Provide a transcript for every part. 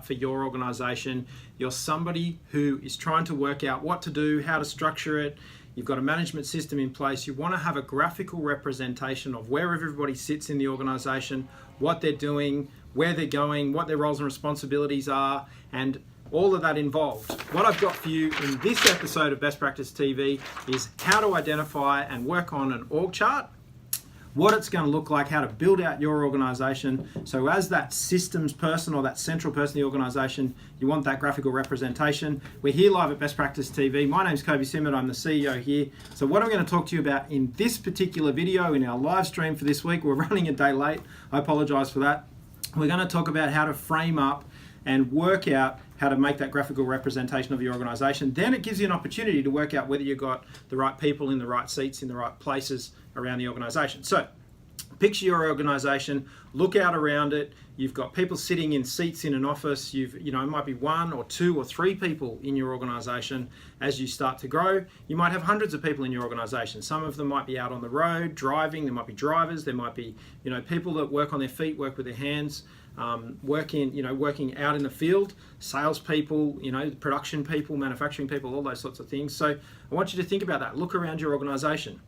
for your organization. You're somebody who is trying to work out what to do, how to structure it. You've got a management system in place. You want to have a graphical representation of where everybody sits in the organization, what they're doing, where they're going, what their roles and responsibilities are, and all of that involved. What I've got for you in this episode of Best Practice TV is how to identify and work on an org chart, what it's going to look like, how to build out your organization. So as that systems person or that central person in the organization, you want that graphical representation. We're here live at Best Practice TV. My name's Kobe Simmet, I'm the CEO here. So what I'm going to talk to you about in this particular video, in our live stream for this week, we're running a day late, I apologize for that. We're going to talk about how to frame up and work out how to make that graphical representation of your organization. Then it gives you an opportunity to work out whether you've got the right people in the right seats, in the right places around the organization. So picture your organization, look out around it. You've got people sitting in seats in an office. It might be one or two or three people in your organization. As you start to grow, you might have hundreds of people in your organization. Some of them might be out on the road driving. There might be drivers. There might be, people that work on their feet, work with their hands, working out in the field, salespeople, production people, manufacturing people, all those sorts of things. So I want you to think about that. Look around your organization.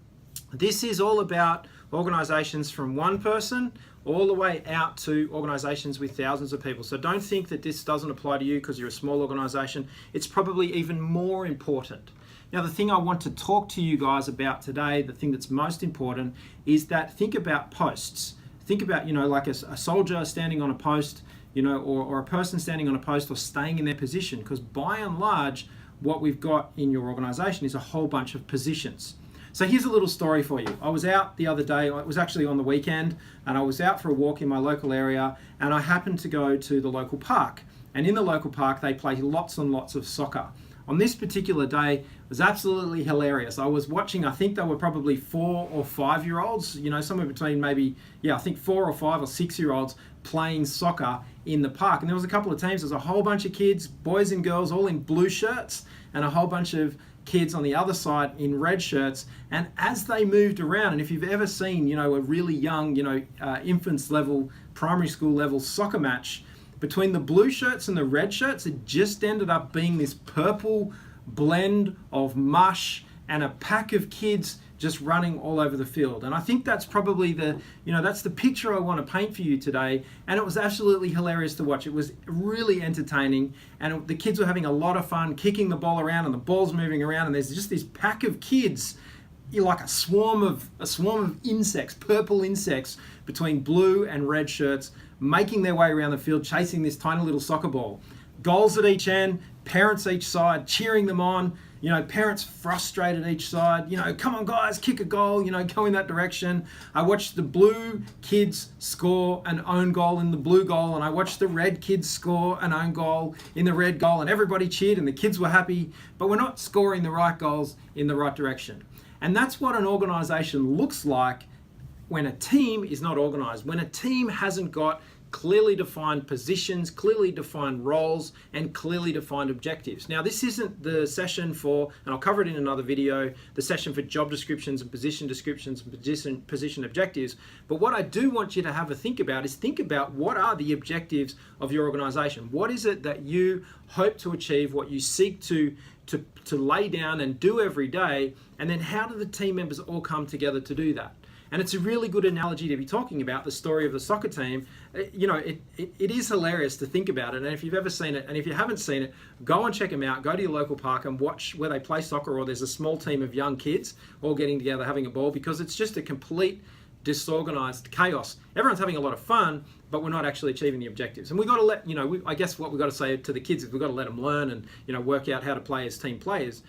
This is all about organizations from one person all the way out to organizations with thousands of people. So don't think that this doesn't apply to you because you're a small organization. It's probably even more important. Now, the thing I want to talk to you guys about today, the thing that's most important, is that think about posts. Think about, like a soldier standing on a post, or a person standing on a post or staying in their position, because by and large, what we've got in your organization is a whole bunch of positions. So here's a little story for you. I was out the other day, it was actually on the weekend, and I was out for a walk in my local area, and I happened to go to the local park. And in the local park, they play lots and lots of soccer. On this particular day, it was absolutely hilarious. I was watching, I think they were probably 4 or 5 year olds, somewhere between maybe, I think 4 or 5 or 6 year olds playing soccer in the park. And there was a couple of teams, there was a whole bunch of kids, boys and girls, all in blue shirts, and a whole bunch of kids on the other side in red shirts. And as they moved around, and if you've ever seen, a really young, infants level, primary school level soccer match, between the blue shirts and the red shirts, it just ended up being this purple blend of mush and a pack of kids just running all over the field. And I think that's probably that's the picture I want to paint for you today. And it was absolutely hilarious to watch. It was really entertaining. And the kids were having a lot of fun kicking the ball around, and the ball's moving around. And there's just this pack of kids, like a swarm of insects, purple insects, between blue and red shirts, making their way around the field, chasing this tiny little soccer ball. Goals at each end, parents each side, cheering them on, parents frustrated each side, come on guys, kick a goal, go in that direction. I watched the blue kids score an own goal in the blue goal, and I watched the red kids score an own goal in the red goal, and everybody cheered and the kids were happy, but we're not scoring the right goals in the right direction. And that's what an organization looks like when a team is not organized, when a team hasn't got clearly defined positions, clearly defined roles, and clearly defined objectives. Now, this isn't the session for, and I'll cover it in another video, the session for job descriptions and position descriptions and position objectives. But what I do want you to have a think about is think about what are the objectives of your organization? What is it that you hope to achieve, what you seek to lay down and do every day? And then how do the team members all come together to do that? And it's a really good analogy to be talking about the story of the soccer team. It is hilarious to think about it. And if you've ever seen it, and if you haven't seen it, go and check them out. Go to your local park and watch where they play soccer, or there's a small team of young kids all getting together having a ball, because it's just a complete disorganized chaos. Everyone's having a lot of fun, but we're not actually achieving the objectives. And we've got to let, I guess what we've got to say to the kids is we've got to let them learn and, work out how to play as team players.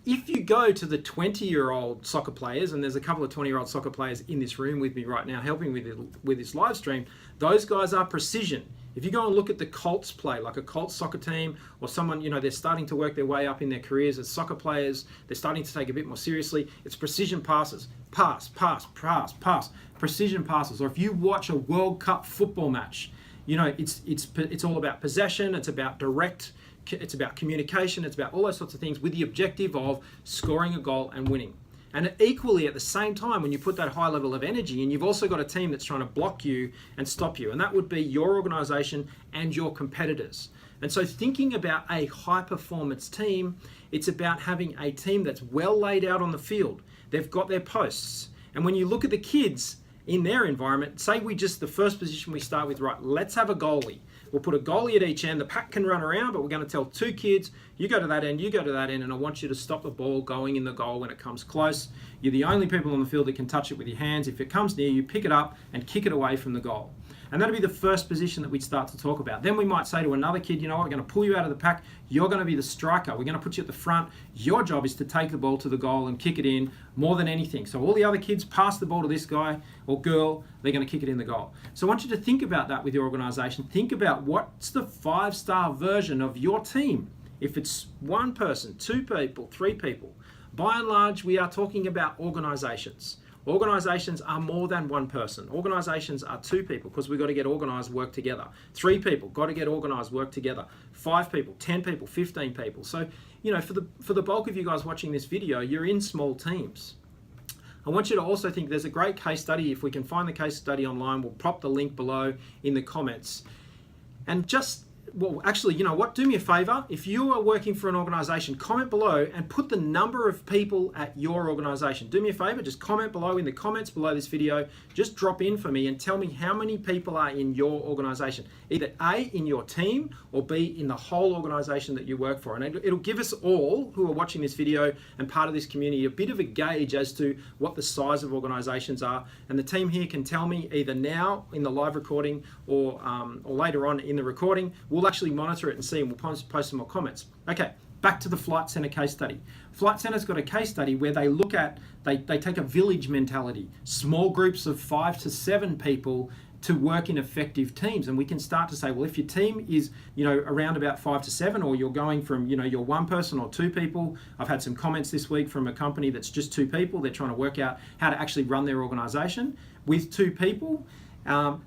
If you go to the 20-year-old soccer players, and there's a couple of 20-year-old soccer players in this room with me right now helping with this live stream, those guys are precision. If you go and look at the Colts play, like a Colts soccer team, or someone, they're starting to work their way up in their careers as soccer players, they're starting to take a bit more seriously, it's precision passes. Pass, pass, pass, pass. Precision passes. Or if you watch a World Cup football match, it's all about possession, it's about direct, it's about communication, it's about all those sorts of things with the objective of scoring a goal and winning. And equally at the same time, when you put that high level of energy, and you've also got a team that's trying to block you and stop you, and that would be your organization and your competitors. And so thinking about a high performance team, it's about having a team that's well laid out on the field. They've got their posts. And when you look at the kids in their environment, say the first position we start with, right, let's have a goalie. We'll put a goalie at each end. The pack can run around, but we're going to tell 2 kids, you go to that end, you go to that end, and I want you to stop the ball going in the goal when it comes close. You're the only people on the field that can touch it with your hands. If it comes near you, pick it up and kick it away from the goal. And that'll be the first position that we'd start to talk about. Then we might say to another kid, you know what, we're going to pull you out of the pack. You're going to be the striker. We're going to put you at the front. Your job is to take the ball to the goal and kick it in more than anything. So all the other kids pass the ball to this guy or girl, they're going to kick it in the goal. So I want you to think about that with your organization. Think about what's the 5-star version of your team. If it's 1 person, 2 people, 3 people. By and large, we are talking about organizations. Organizations are more than 1 person. Organizations are 2 people because we've got to get organized, work together. 3 people, got to get organized, work together. 5 people, 10 people, 15 people. So, you know, for the bulk of you guys watching this video, you're in small teams. I want you to also think there's a great case study. If we can find the case study online, we'll pop the link below in the comments. And just, well, actually, you know what? Do me a favor. If you are working for an organization, comment below and put the number of people at your organization. Do me a favor, just comment below in the comments below this video. Just drop in for me and tell me how many people are in your organization. Either A, in your team, or B, in the whole organization that you work for. And it'll give us all who are watching this video and part of this community a bit of a gauge as to what the size of organizations are. And the team here can tell me either now in the live recording or later on in the recording. We'll actually monitor it and see, and we'll post some more comments. Okay, back to the Flight Centre case study. Flight Centre's got a case study where they look at, they take a village mentality, small groups of 5 to 7 people to work in effective teams. And we can start to say, well, if your team is, you know, around about 5 to 7, or you're going from, you know, you're 1 person or 2 people. I've had some comments this week from a company that's just 2 people. They're trying to work out how to actually run their organization with 2 people.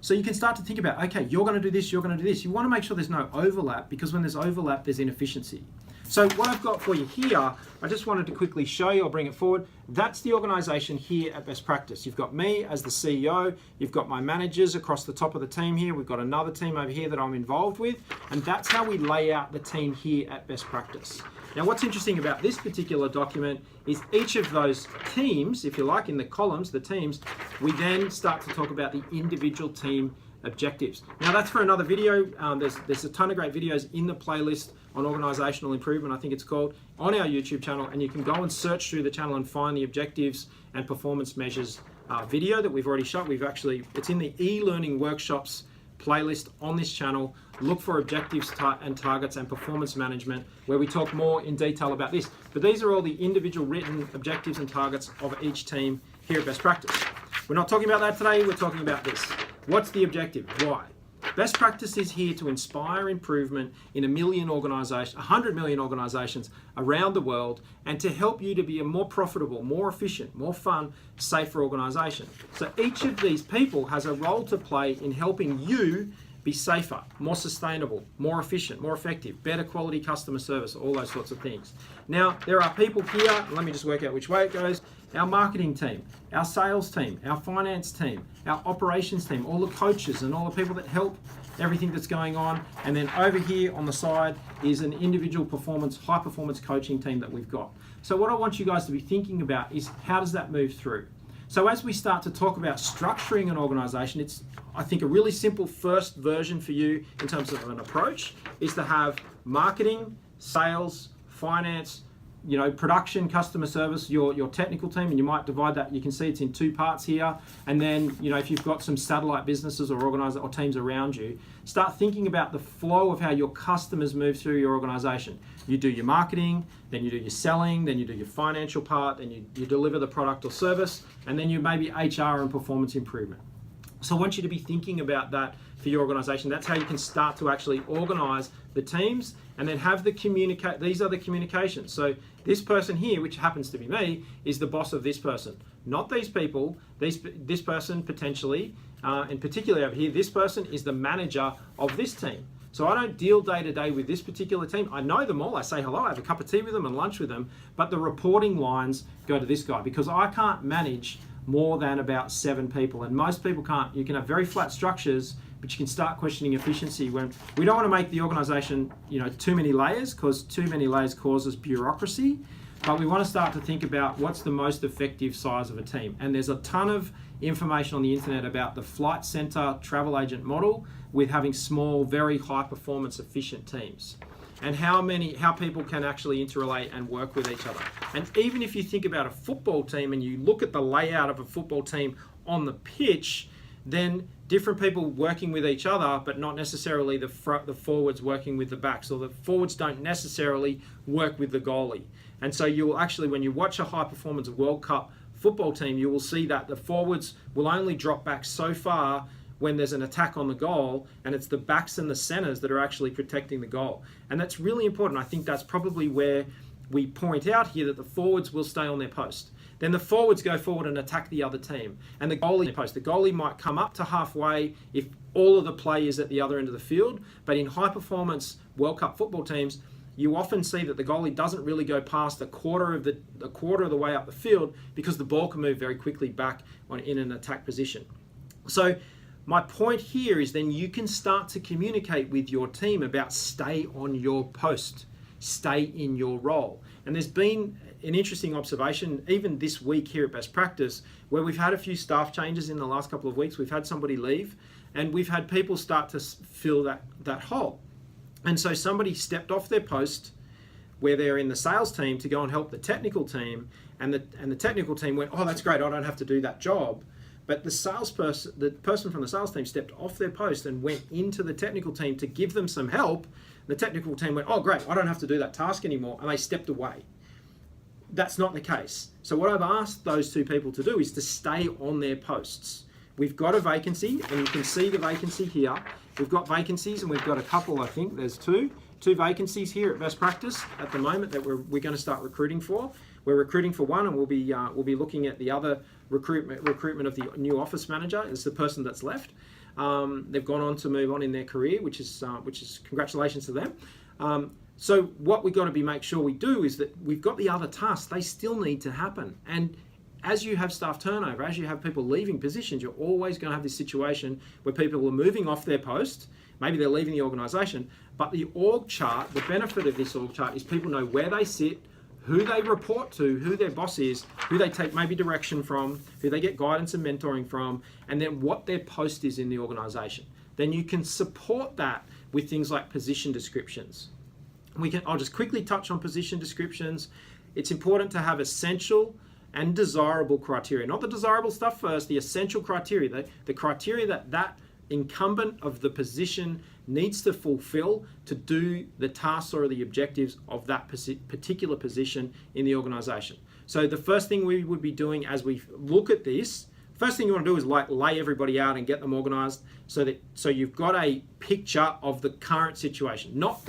So you can start to think about, okay, you're going to do this, you're going to do this. You want to make sure there's no overlap, because when there's overlap, there's inefficiency. So what I've got for you here, I just wanted to quickly show you, I'll bring it forward. That's the organization here at Best Practice. You've got me as the CEO, you've got my managers across the top of the team here, we've got another team over here that I'm involved with, and that's how we lay out the team here at Best Practice. Now what's interesting about this particular document is each of those teams, if you like, in the columns, the teams, we then start to talk about the individual team objectives. Now that's for another video. There's a ton of great videos in the playlist on organizational improvement, I think it's called, on our YouTube channel, and you can go and search through the channel and find the objectives and performance measures video that we've already shot. It's in the e-learning workshops playlist on this channel. Look for objectives and targets and performance management, where we talk more in detail about this. But these are all the individual written objectives and targets of each team here at Best Practice. We're not talking about that today, we're talking about this. What's the objective? Why? Best Practice is here to inspire improvement in 100 million organizations around the world, and to help you to be a more profitable, more efficient, more fun, safer organization. So each of these people has a role to play in helping you be safer, more sustainable, more efficient, more effective, better quality customer service, all those sorts of things. Now, there are people here, let me just work out which way it goes. Our marketing team, our sales team, our finance team, our operations team, all the coaches and all the people that help everything that's going on. And then over here on the side is an individual performance, high performance coaching team that we've got. So what I want you guys to be thinking about is, how does that move through? So as we start to talk about structuring an organization, it's, I think, a really simple first version for you in terms of an approach is to have marketing, sales, finance, you know, production, customer service, your technical team, and you might divide that. You can see it's in 2 parts here. And then, you know, if you've got some satellite businesses or or teams around you, start thinking about the flow of how your customers move through your organization. You do your marketing, then you do your selling, then you do your financial part, then you deliver the product or service, and then you maybe HR and performance improvement. So I want you to be thinking about that for your organization. That's how you can start to actually organize the teams, and then have these are the communications. So this person here, which happens to be me, is the boss of this person, not these people. This person potentially, in particular over here, this person is the manager of this team. So I don't deal day to day with this particular team. I know them all. I say hello, I have a cup of tea with them and lunch with them, but the reporting lines go to this guy because I can't manage more than about 7 people, and most people can't. You can have very flat structures, but you can start questioning efficiency when we don't want to make the organization, too many layers, because too many layers causes bureaucracy. But we want to start to think about what's the most effective size of a team. And there's a ton of information on the internet about the flight center travel agent model with having small, very high performance efficient teams, and how people can actually interrelate and work with each other. And even if you think about a football team and you look at the layout of a football team on the pitch, then different people working with each other, but not necessarily the forwards working with the backs, or the forwards don't necessarily work with the goalie. And so you will actually, when you watch a high performance World Cup football team, you will see that the forwards will only drop back so far when there's an attack on the goal, and it's the backs and the centers that are actually protecting the goal. And that's really important. I think that's probably where we point out here that the forwards will stay on their post. Then the forwards go forward and attack the other team. And the goalie post. The goalie might come up to halfway if all of the play is at the other end of the field. But in high performance World Cup football teams, you often see that the goalie doesn't really go past a quarter of the way up the field, because the ball can move very quickly back in an attack position. So my point here is then you can start to communicate with your team about stay on your post, stay in your role. And there's been an interesting observation even this week here at Best Practice, where we've had a few staff changes in the last couple of weeks. We've had somebody leave, and we've had people start to fill that hole. And so somebody stepped off their post where they're in the sales team to go and help the technical team, and the technical team went, oh, that's great, I don't have to do that job. But the person from the sales team stepped off their post and went into the technical team to give them some help. The technical team went, oh, great, I don't have to do that task anymore, and they stepped away. That's not the case. So what I've asked those 2 people to do is to stay on their posts. We've got a vacancy, and you can see the vacancy here. We've got vacancies, and we've got a couple, I think there's two vacancies here at Best Practice at the moment that we're going to start recruiting for. We're recruiting for one, and we'll be looking at the other recruitment of the new office manager. Is the person that's left. They've gone on to move on in their career, which is congratulations to them. So what we've got to make sure we do is that we've got the other tasks. They still need to happen. And as you have staff turnover, as you have people leaving positions, you're always going to have this situation where people are moving off their post. Maybe they're leaving the organisation. But the org chart, the benefit of this org chart is people know where they sit, who they report to, who their boss is, who they take maybe direction from, who they get guidance and mentoring from, and then what their post is in the organisation. Then you can support that with things like position descriptions. I'll just quickly touch on position descriptions. It's important to have essential and desirable criteria. Not the desirable stuff first, the essential criteria, the criteria that incumbent of the position needs to fulfill to do the tasks or the objectives of that particular position in the organisation. So the first thing we would be doing as we look at this, first thing you want to do is lay everybody out and get them organised so you've got a picture of the current situation. Not,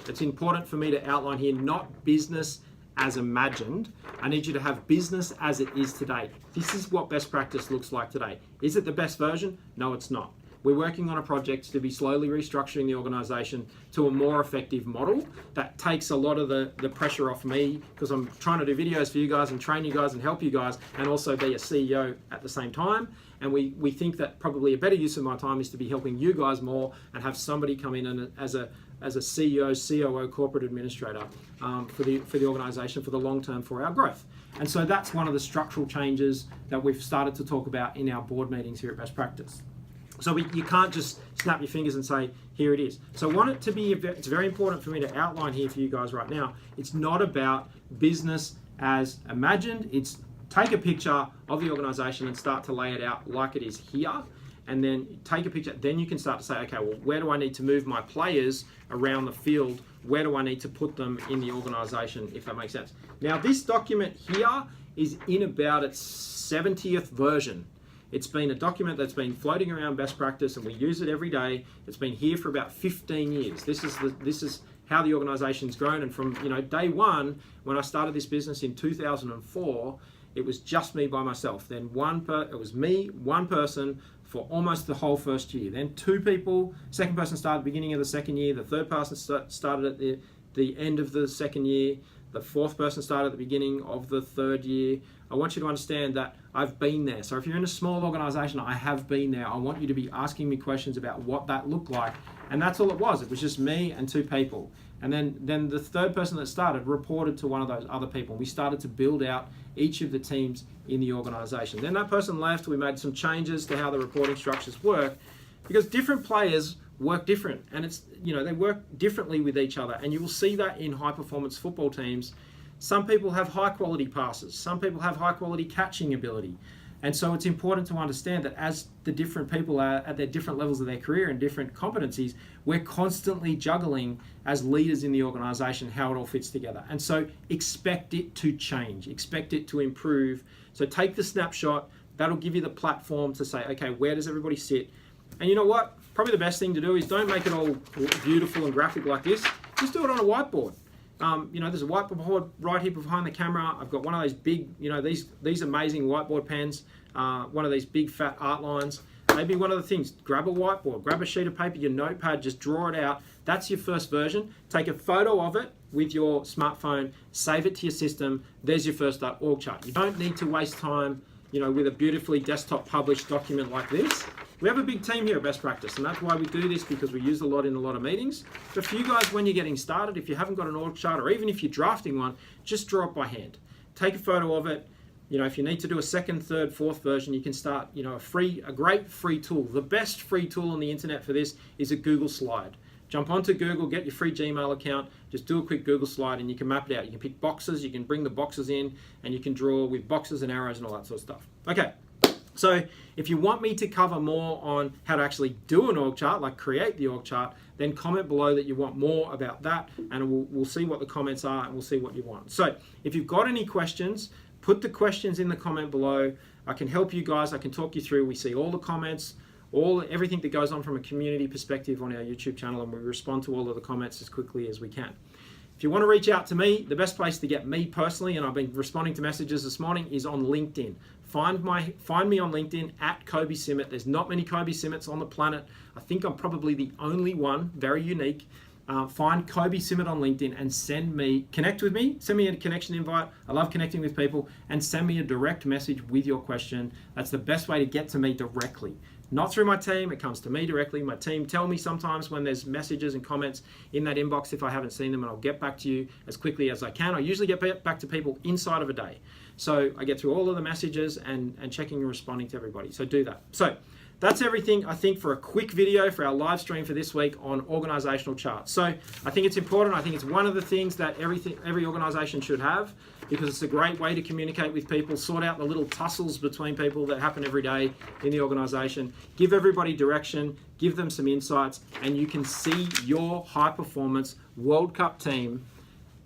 it's important for me to outline here, not business as imagined. I need you to have business as it is today. This is what best practice looks like today. Is it the best version? No, it's not. We're working on a project to be slowly restructuring the organisation to a more effective model that takes a lot of the pressure off me, because I'm trying to do videos for you guys and train you guys and help you guys and also be a CEO at the same time. And we think that probably a better use of my time is to be helping you guys more and have somebody come in and as a CEO, COO, corporate administrator for the organisation for the long term for our growth. And so that's one of the structural changes that we've started to talk about in our board meetings here at Best Practice. So you can't just snap your fingers and say, here it is. So I want it to be, it's very important for me to outline here for you guys right now. It's not about business as imagined. It's take a picture of the organisation and start to lay it out like it is here. And then take a picture, then you can start to say, okay, well, where do I need to move my players around the field? Where do I need to put them in the organisation, if that makes sense? Now, this document here is in about its 70th version. It's been a document that's been floating around Best Practice, and we use it every day. It's been here for about 15 years. This is how the organisation's grown, and from day one, when I started this business in 2004, it was just me by myself. Then it was me, one person for almost the whole first year. Then 2 people, second person started at the beginning of the second year, the third person started at the end of the second year, the fourth person started at the beginning of the third year. I want you to understand that I've been there. So if you're in a small organization, I have been there. I want you to be asking me questions about what that looked like. And that's all it was. It was just me and 2 people. And then the third person that started reported to one of those other people. We started to build out each of the teams in the organization. Then that person left. We made some changes to how the reporting structures work, because different players work different, and it's, you know, they work differently with each other. And you will see that in high performance football teams. Some people have high quality passes. Some people have high quality catching ability. And so it's important to understand that as the different people are at their different levels of their career and different competencies, we're constantly juggling as leaders in the organization how it all fits together. And so expect it to change, expect it to improve. So take the snapshot, that'll give you the platform to say, okay, where does everybody sit? And you know what? Probably the best thing to do is don't make it all beautiful and graphic like this. Just do it on a whiteboard. You know, there's a whiteboard right here behind the camera. I've got one of those big, you know, these amazing whiteboard pens, one of these big fat art lines. Maybe one of the things, grab a whiteboard, grab a sheet of paper, your notepad, just draw it out. That's your first version. Take a photo of it with your smartphone, save it to your system. There's your first org chart. You don't need to waste time, you know, with a beautifully desktop published document like this. We have a big team here at Best Practice, and that's why we do this, because we use a lot in a lot of meetings. But for you guys, when you're getting started, if you haven't got an org chart, or even if you're drafting one, just draw it by hand. Take a photo of it. You know, if you need to do a second, third, fourth version, you can start, you know, a great free tool. The best free tool on the internet for this is a Google slide. Jump onto Google, get your free Gmail account, just do a quick Google slide and you can map it out. You can pick boxes, you can bring the boxes in, and you can draw with boxes and arrows and all that sort of stuff. Okay. So if you want me to cover more on how to actually do an org chart, like create the org chart, then comment below that you want more about that, and we'll see what the comments are and we'll see what you want. So if you've got any questions, put the questions in the comment below. I can help you guys. I can talk you through. We see all the comments, everything that goes on from a community perspective on our YouTube channel, and we respond to all of the comments as quickly as we can. If you want to reach out to me, the best place to get me personally, and I've been responding to messages this morning, is on LinkedIn. Find me on LinkedIn at Kobe Simmet. There's not many Kobe Simmets on the planet. I think I'm probably the only one, very unique. Find Kobe Simmet on LinkedIn and connect with me, send me a connection invite. I love connecting with people, and send me a direct message with your question. That's the best way to get to me directly. Not through my team, it comes to me directly. My team tell me sometimes when there's messages and comments in that inbox if I haven't seen them, and I'll get back to you as quickly as I can. I usually get back to people inside of a day. So I get through all of the messages and checking and responding to everybody. So do that. So that's everything, I think, for a quick video for our live stream for this week on organizational charts. So I think it's important. I think it's one of the things that every organization should have, because it's a great way to communicate with people, sort out the little tussles between people that happen every day in the organization, give everybody direction, give them some insights, and you can see your high performance World Cup team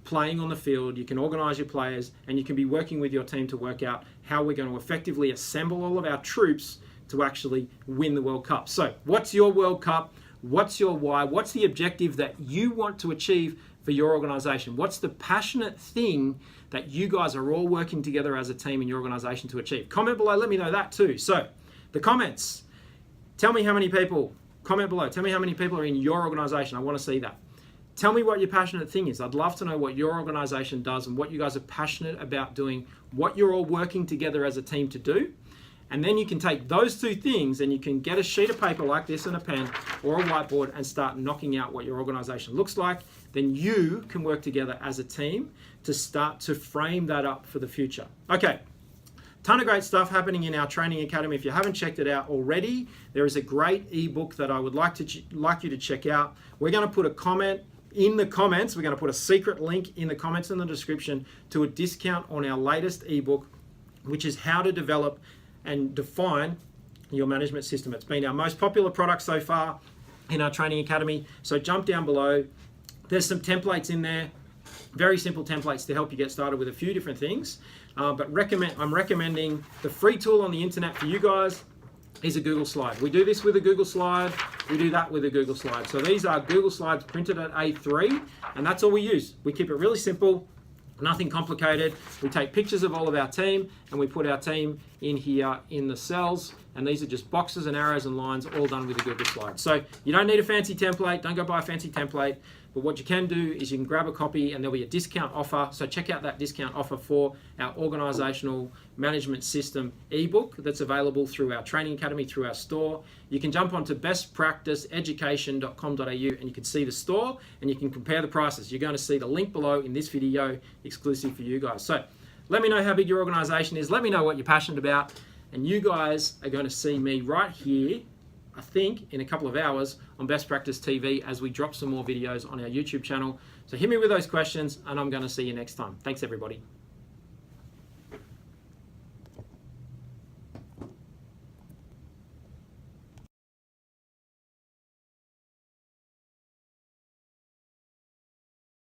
playing on the field. You can organize your players, and you can be working with your team to work out how we're going to effectively assemble all of our troops to actually win the World Cup. So what's your World Cup? What's your why? What's the objective that you want to achieve for your organization? What's the passionate thing that you guys are all working together as a team in your organization to achieve? Comment below, let me know that too. So the comments, tell me how many people, comment below, tell me how many people are in your organization. I want to see that. Tell me what your passionate thing is. I'd love to know what your organization does and what you guys are passionate about doing, what you're all working together as a team to do. And then you can take those two things and you can get a sheet of paper like this and a pen or a whiteboard and start knocking out what your organization looks like. Then you can work together as a team to start to frame that up for the future. Okay, ton of great stuff happening in our training academy. If you haven't checked it out already, there is a great ebook that I would like you to check out. We're going to put a comment in the comments. We're going to put a secret link in the comments in the description to a discount on our latest ebook, which is how to develop and define your management system. It's been our most popular product so far in our training academy. So jump down below. There's some templates in there, very simple templates to help you get started with a few different things. But I'm recommending the free tool on the internet for you guys is a Google slide. We do this with a Google slide. We do that with a Google slide. So these are Google slides printed at A3, and that's all we use. We keep it really simple. Nothing complicated. We take pictures of all of our team and we put our team in here in the cells, and these are just boxes and arrows and lines all done with a Google slide. So you don't need a fancy template, don't go buy a fancy template, but what you can do is you can grab a copy and there'll be a discount offer. So check out that discount offer for our organizational management system ebook that's available through our training academy, through our store. You can jump onto bestpracticeeducation.com.au and you can see the store and you can compare the prices. You're going to see the link below in this video exclusive for you guys. So let me know how big your organization is. Let me know what you're passionate about. And you guys are going to see me right here, I think, in a couple of hours on Best Practice TV as we drop some more videos on our YouTube channel. So hit me with those questions and I'm going to see you next time. Thanks, everybody.